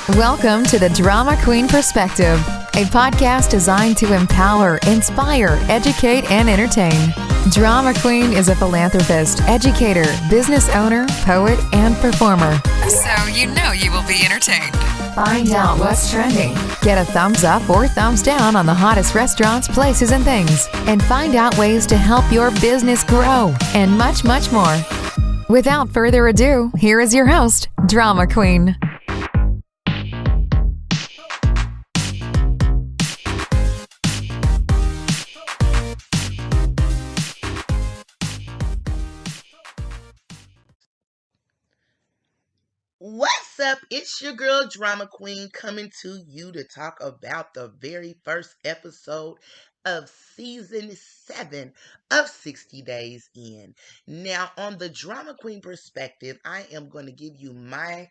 Welcome to the Drama Queen Perspective, a podcast designed to empower, inspire, educate, and entertain. Drama Queen is a philanthropist, educator, business owner, poet, and performer. So you know you will be entertained. Find out what's trending. Get a thumbs up or thumbs down on the hottest restaurants, places, and things. And find out ways to help your business grow. And much, much more. Without further ado, here is your host, Drama Queen. What's up? It's your girl Drama Queen coming to you to talk about the very first episode of season 7 of 60 Days In. Now, on the Drama Queen perspective, I am going to give you my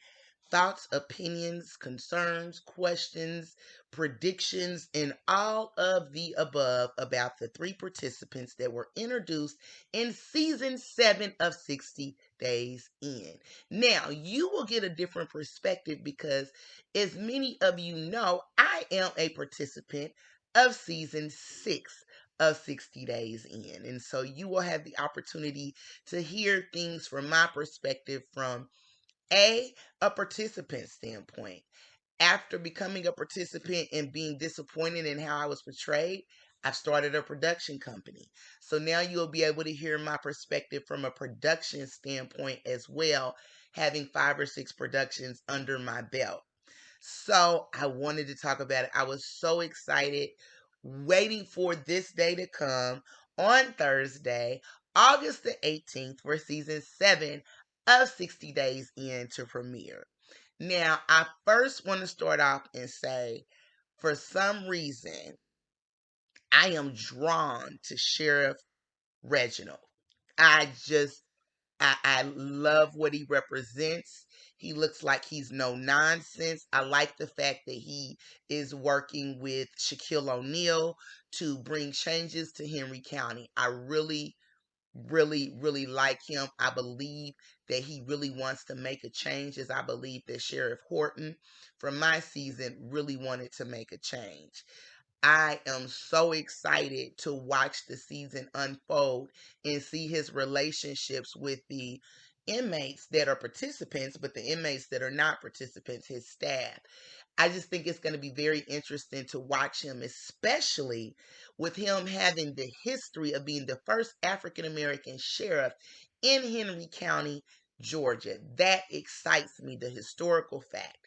thoughts, opinions, concerns, questions, predictions, and all of the above about the 3 participants that were introduced in season 7 of 60 Days In. Now, you will get a different perspective because, as many of you know, I am a participant of season 6 of 60 Days In. And so you will have the opportunity to hear things from my perspective from a participant standpoint. After becoming a participant and being disappointed in how I was portrayed, I've started a production company. So now you'll be able to hear my perspective from a production standpoint as well, having 5 or 6 productions under my belt. So I wanted to talk about it. I was so excited, waiting for this day to come on Thursday, August the 18th, for season 7 of 60 Days In to premiere. Now, I first want to start off and say, for some reason, I am drawn to Sheriff Reginald. I just, I love what he represents. He looks like he's no nonsense. I like the fact that he is working with Shaquille O'Neal to bring changes to Henry County. I really like him. I believe that he really wants to make a change, as I believe that Sheriff Horton from my season really wanted to make a change. I am so excited to watch the season unfold and see his relationships with the inmates that are participants, but the inmates that are not participants, his staff. I just think it's going to be very interesting to watch him, especially with him having the history of being the first African American sheriff in Henry County, Georgia. That excites me, the historical fact.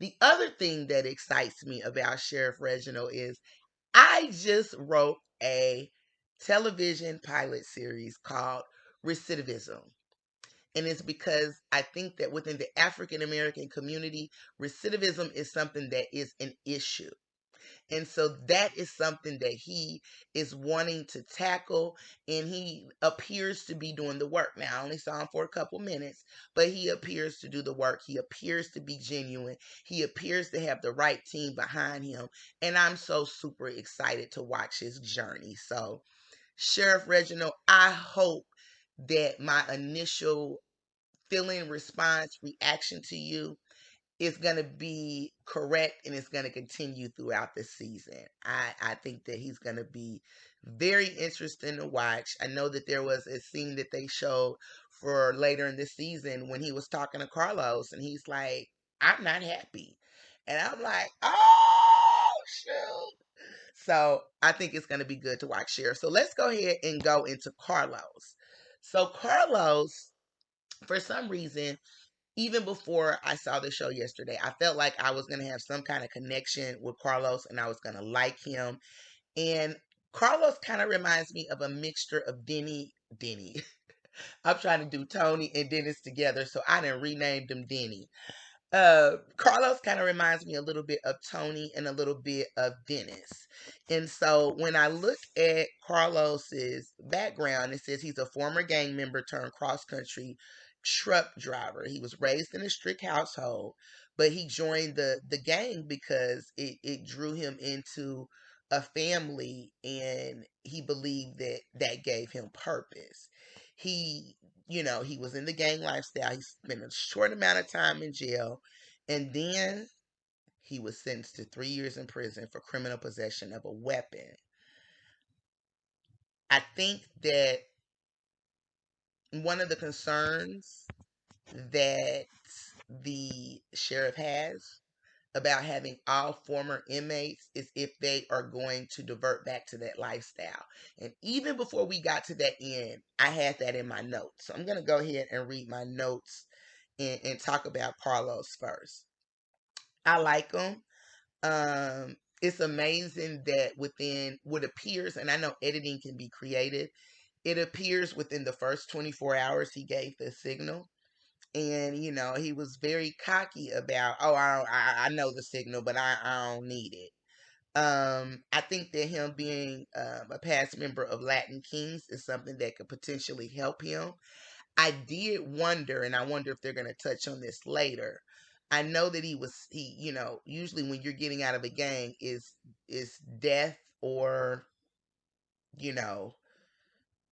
The other thing that excites me about Sheriff Reginald is I just wrote a television pilot series called Recidivism. And it's because I think that within the African American community, recidivism is something that is an issue. And so that is something that he is wanting to tackle, and he appears to be doing the work. Now, I only saw him for a couple minutes, but he appears to do the work. He appears to be genuine. He appears to have the right team behind him. And I'm so super excited to watch his journey. So, Sheriff Reginald, I hope that my initial feeling, response, reaction to you is going to be correct, and it's going to continue throughout the season. I think that he's going to be very interesting to watch. I know that there was a scene that they showed for later in the season when he was talking to Carlos, and he's like, I'm not happy. And I'm like, oh, shoot. So I think it's going to be good to watch Sheriff. So let's go ahead and go into Carlos. So Carlos, for some reason, even before I saw the show yesterday, I felt like I was going to have some kind of connection with Carlos and I was going to like him. And Carlos kind of reminds me of a mixture of Denny. I'm trying to do Tony and Dennis together, so I didn't rename them Denny. Carlos kind of reminds me a little bit of Tony and a little bit of Dennis. And so when I look at Carlos's background, it says he's a former gang member turned cross country truck driver. He was raised in a strict household, but he joined the gang because it drew him into a family, and he believed that that gave him purpose. He, he was in the gang lifestyle. He spent a short amount of time in jail, and then he was sentenced to 3 years in prison for criminal possession of a weapon. I think that one of the concerns that the sheriff has about having all former inmates is if they are going to divert back to that lifestyle. And even before we got to that end, I had that in my notes. So I'm going to go ahead and read my notes and talk about Carlos first. I like him. It's amazing that within what appears, and I know editing can be creative, it appears within the first 24 hours he gave the signal. And he was very cocky about, oh, I know the signal, but I don't need it. I think that him being a past member of Latin Kings is something that could potentially help him. I did wonder, and I wonder if they're going to touch on this later. I know that usually when you're getting out of a gang is death, or you know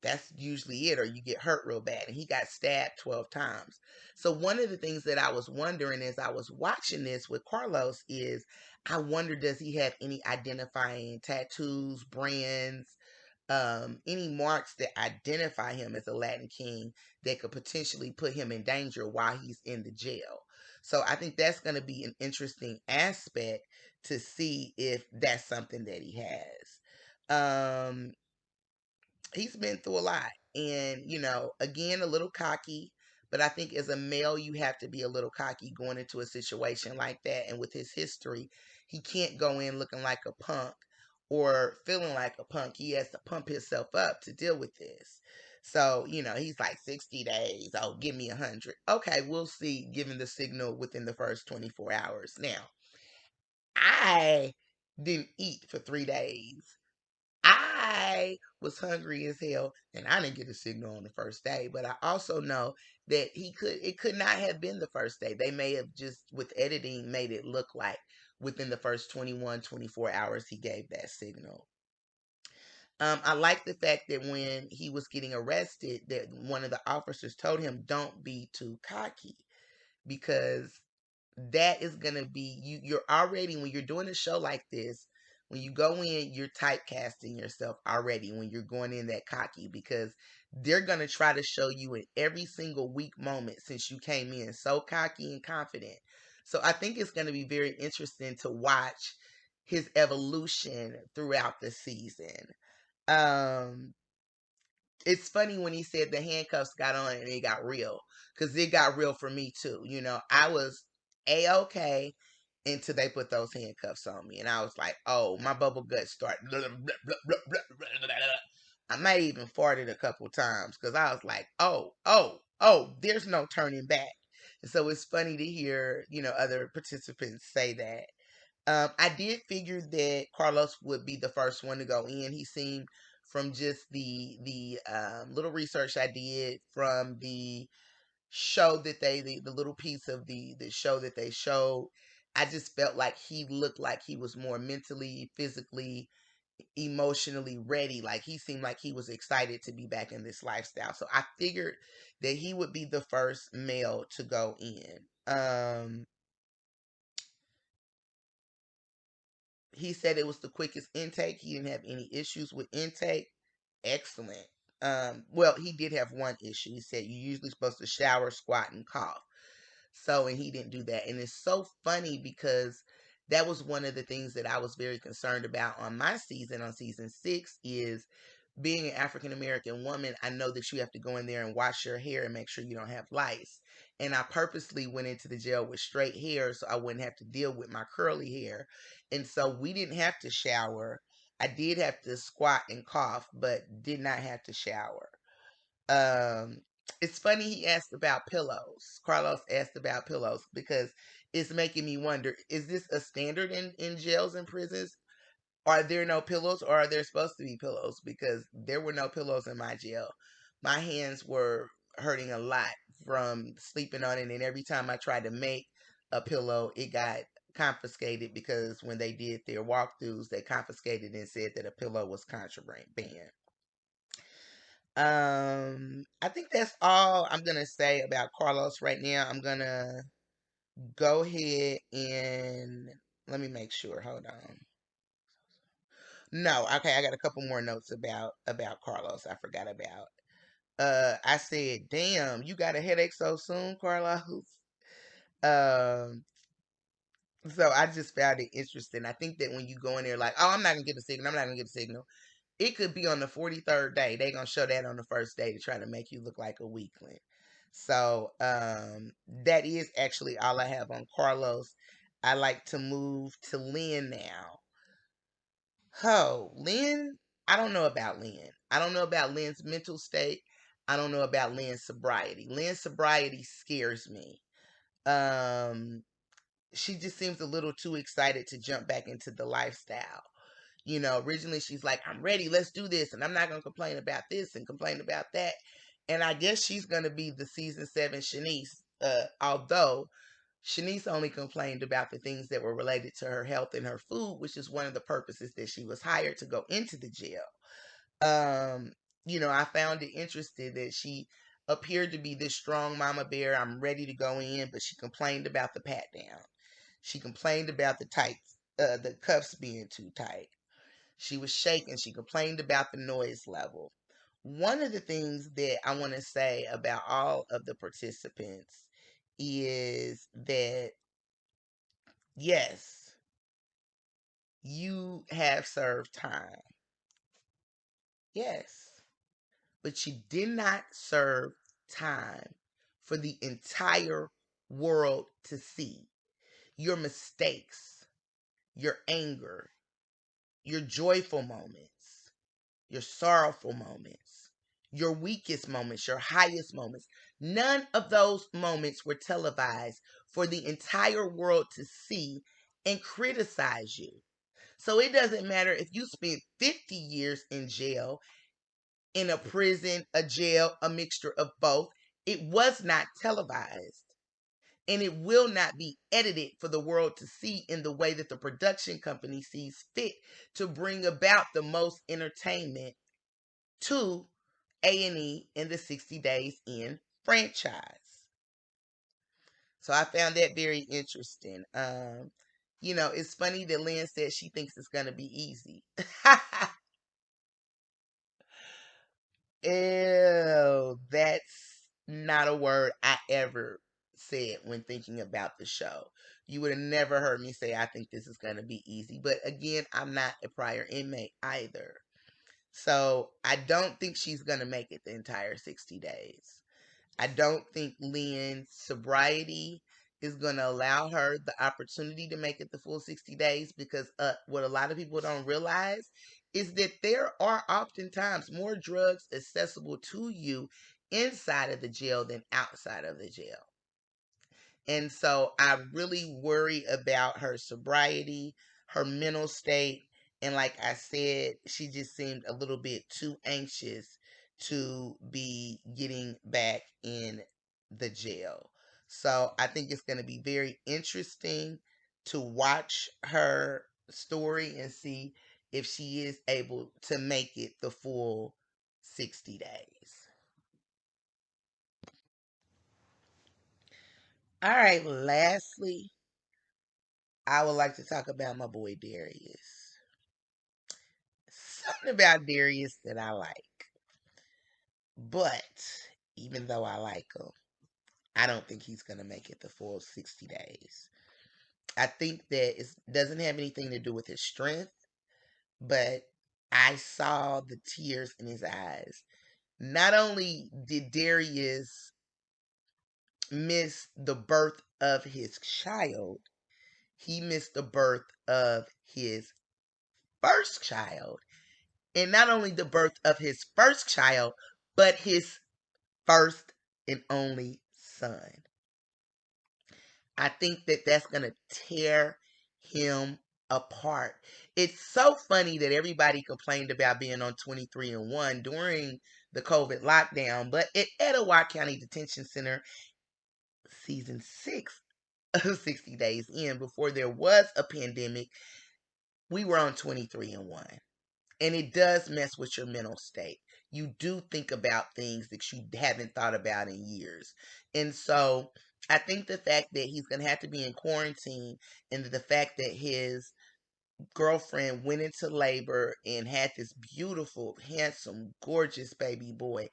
that's usually it, or you get hurt real bad, and he got stabbed 12 times. So one of the things that I was wondering as I was watching this with Carlos is, I wonder, does he have any identifying tattoos, brands, any marks that identify him as a Latin King that could potentially put him in danger while he's in the jail. So I think that's going to be an interesting aspect to see if that's something that he has. He's been through a lot, and again, a little cocky, but I think as a male you have to be a little cocky going into a situation like that. And with his history, he can't go in looking like a punk or feeling like a punk. He has to pump himself up to deal with this. So he's like 60 days, oh, give me 100. Okay, we'll see, given the signal within the first 24 hours. Now, I didn't eat for 3 days. I was hungry as hell, and I didn't get a signal on the first day. But I also know that it could not have been the first day. They may have just, with editing, made it look like within the first 21, 24 hours he gave that signal. I like the fact that when he was getting arrested, that one of the officers told him, "Don't be too cocky," because that is going to be you're already, when you're doing a show like this, when you go in, you're typecasting yourself already when you're going in that cocky, because they're going to try to show you in every single weak moment since you came in so cocky and confident. So I think it's going to be very interesting to watch his evolution throughout the season. um it's funny when he said the handcuffs got on and it got real, because it got real for me too. I was A-okay until they put those handcuffs on me, and I was like, oh, my bubble gut started. I might even farted a couple times because I was like, oh, there's no turning back. And so it's funny to hear, other participants say that. I did figure that Carlos would be the first one to go in. He seemed, from just the little research I did from the show that the little piece of the show that they showed, I just felt like he looked like he was more mentally, physically, emotionally ready. Like, he seemed like he was excited to be back in this lifestyle. So I figured that he would be the first male to go in. He said it was the quickest intake. He didn't have any issues with intake. Excellent. Well, he did have one issue. He said you're usually supposed to shower, squat, and cough. So, and he didn't do that. And it's so funny because that was one of the things that I was very concerned about on my season, on season 6, is being an African American woman. I know that you have to go in there and wash your hair and make sure you don't have lice. And I purposely went into the jail with straight hair so I wouldn't have to deal with my curly hair. And so we didn't have to shower. I did have to squat and cough, but did not have to shower. Um, it's funny he asked about pillows. Carlos asked about pillows because it's making me wonder, is this a standard in jails and prisons? Are there no pillows, or are there supposed to be pillows? Because there were no pillows in my jail. My hands were hurting a lot from sleeping on it, and every time I tried to make a pillow, it got confiscated, because when they did their walkthroughs, they confiscated and said that a pillow was contraband. I think that's all I'm gonna say about Carlos right now. I'm gonna go ahead and Let me make sure. Hold on. No, okay, I got a couple more notes about Carlos I forgot about. I said, damn, you got a headache so soon, Carlos. Um, so I just found it interesting. I think that when you go in there like, oh, I'm not gonna get a signal, I'm not gonna get a signal. It could be on the 43rd day. They gonna show that on the first day to try to make you look like a weakling. So that is actually all I have on Carlos. I like to move to Lynn now. Oh, Lynn, I don't know about Lynn. I don't know about Lynn's mental state. I don't know about Lynn's sobriety. Lynn's sobriety scares me. Um, she just seems a little too excited to jump back into the lifestyle. You know, originally she's like, I'm ready, let's do this, and I'm not going to complain about this and complain about that. And I guess she's going to be the season 7 Shanese, although Shanese only complained about the things that were related to her health and her food, which is one of the purposes that she was hired to go into the jail. Um, you know, I found it interesting that she appeared to be this strong mama bear. I'm ready to go in, but she complained about the pat down. She complained about the cuffs being too tight. She was shaking. She complained about the noise level. One of the things that I want to say about all of the participants is that, yes, you have served time. Yes. But you did not serve time for the entire world to see. Your mistakes, your anger, your joyful moments, your sorrowful moments, your weakest moments, your highest moments. None of those moments were televised for the entire world to see and criticize you. So it doesn't matter if you spent 50 years in jail, in a prison, a jail, a mixture of both. It was not televised. And it will not be edited for the world to see in the way that the production company sees fit to bring about the most entertainment to A&E in the 60 Days In franchise. So I found that very interesting. You know, it's funny that Lynn said she thinks it's going to be easy. Ew, that's not a word I ever said when thinking about the show. You would have never heard me say, I think this is going to be easy. But again, I'm not a prior inmate either. So I don't think she's going to make it the entire 60 days. I don't think Lynn's sobriety is going to allow her the opportunity to make it the full 60 days because what a lot of people don't realize is that there are oftentimes more drugs accessible to you inside of the jail than outside of the jail. And so I really worry about her sobriety, her mental state. And like I said, she just seemed a little bit too anxious to be getting back in the jail. So I think it's going to be very interesting to watch her story and see if she is able to make it the full 60 days. All right, lastly, I would like to talk about my boy Darius. Something about Darius that I like. But even though I like him, I don't think he's going to make it the full 60 days. I think that it doesn't have anything to do with his strength, but I saw the tears in his eyes. Not only did Darius miss the birth of his child, he missed the birth of his first child. And not only the birth of his first child, but his first and only son. I think that that's going to tear him apart. It's so funny that everybody complained about being on 23-1 during the COVID lockdown, but at Etowah County Detention Center, season 6 of 60 Days In, before there was a pandemic, we were on 23-1. And it does mess with your mental state. You do think about things that you haven't thought about in years. And so I think the fact that he's going to have to be in quarantine and the fact that his girlfriend went into labor and had this beautiful, handsome, gorgeous baby boy,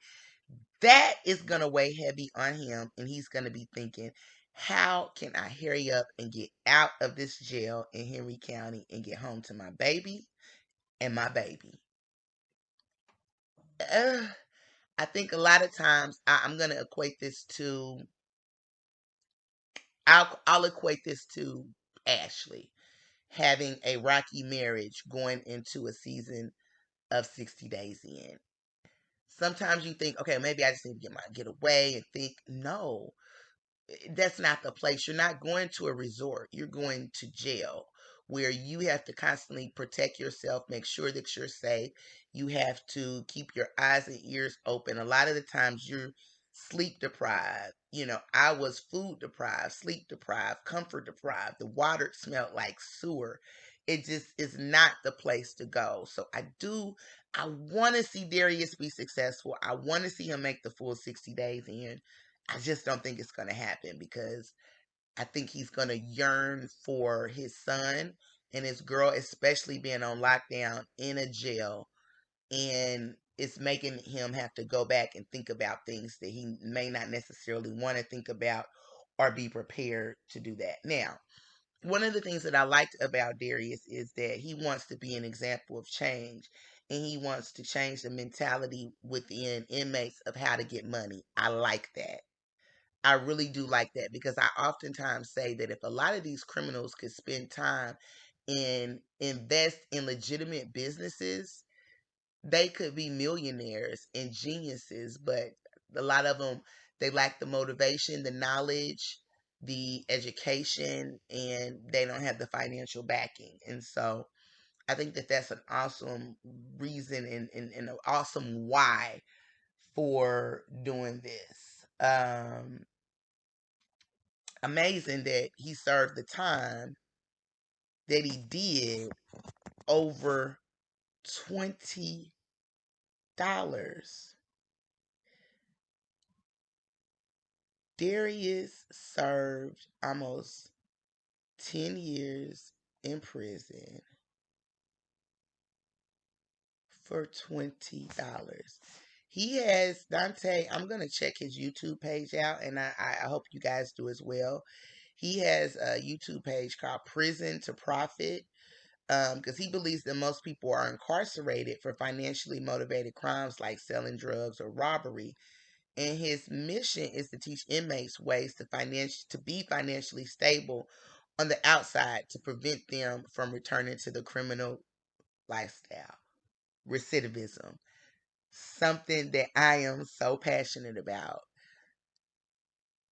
that is going to weigh heavy on him. And he's going to be thinking, how can I hurry up and get out of this jail in Henry County and get home to my baby and my baby? I think a lot of times I'm going to equate this to, I'll equate this to Ashley having a rocky marriage going into a season of 60 Days In. Sometimes you think, okay, maybe I just need to get away and think, no, that's not the place. You're not going to a resort. You're going to jail where you have to constantly protect yourself, make sure that you're safe. You have to keep your eyes and ears open. A lot of the times you're sleep deprived. I was food deprived, sleep deprived, comfort deprived. The water smelled like sewer. It just is not the place to go. So I want to see Darius be successful. I want to see him make the full 60 days in. I just don't think it's going to happen because I think he's going to yearn for his son and his girl, especially being on lockdown in a jail. And it's making him have to go back and think about things that he may not necessarily want to think about or be prepared to do that. Now, one of the things that I liked about Darius is that he wants to be an example of change and he wants to change the mentality within inmates of how to get money. I like that. I really do like that because I oftentimes say that if a lot of these criminals could spend time and invest in legitimate businesses, they could be millionaires and geniuses. But a lot of them, they lack the motivation, the knowledge, the education, and they don't have the financial backing. And so I think that that's an awesome reason and an awesome why for doing this. Amazing that he served the time that he did, over $20. Darius served almost 10 years in prison for $20. He has, DONTAE, I'm going to check his YouTube page out, and I hope you guys do as well. He has a YouTube page called Prison to Profit, because he believes that most people are incarcerated for financially motivated crimes like selling drugs or robbery. And his mission is to teach inmates ways to be financially stable on the outside to prevent them from returning to the criminal lifestyle. Recidivism, something that I am so passionate about.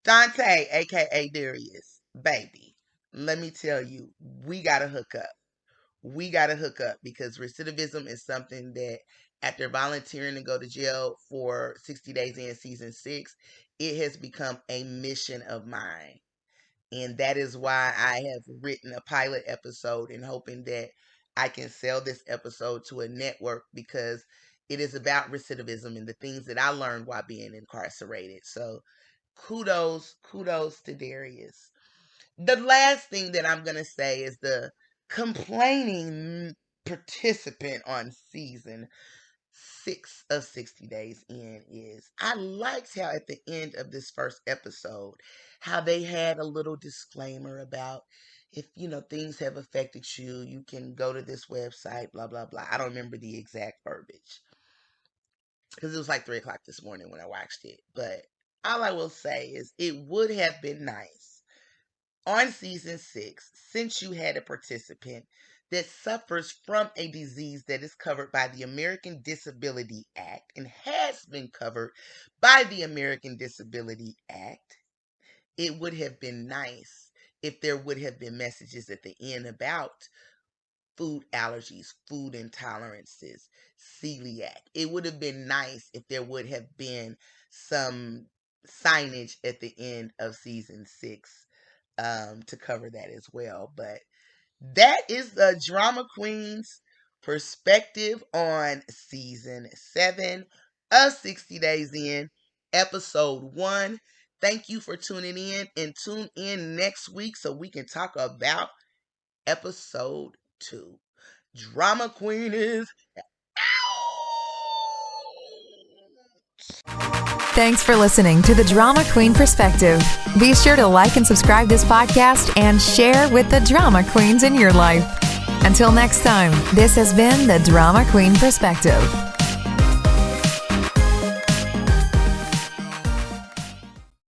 DONTAE, aka Darius, baby, let me tell you, we gotta hook up. We gotta hook up because recidivism is something that after volunteering to go to jail for 60 Days in season 6, it has become a mission of mine. And that is why I have written a pilot episode and hoping that I can sell this episode to a network because it is about recidivism and the things that I learned while being incarcerated. So kudos to Darius. The last thing that I'm going to say is the complaining participant on season 6 of 60 Days In is, I liked how at the end of this first episode, how they had a little disclaimer about if, things have affected you, you can go to this website, blah, blah, blah. I don't remember the exact verbiage because it was like 3 o'clock this morning when I watched it. But all I will say is it would have been nice on season 6, since you had a participant that suffers from a disease that is covered by the American Disability Act and has been covered by the American Disability Act, it would have been nice if there would have been messages at the end about food allergies, food intolerances, celiac. It would have been nice if there would have been some signage at the end of season 6 to cover that as well. But that is the Drama Queen's perspective on season 7 of 60 Days In, episode 1. Thank you for tuning in, and tune in next week so we can talk about episode 2. Drama Queen is out. Thanks for listening to the Drama Queen Perspective. Be sure to like and subscribe this podcast and share with the drama queens in your life. Until next time, this has been the Drama Queen Perspective.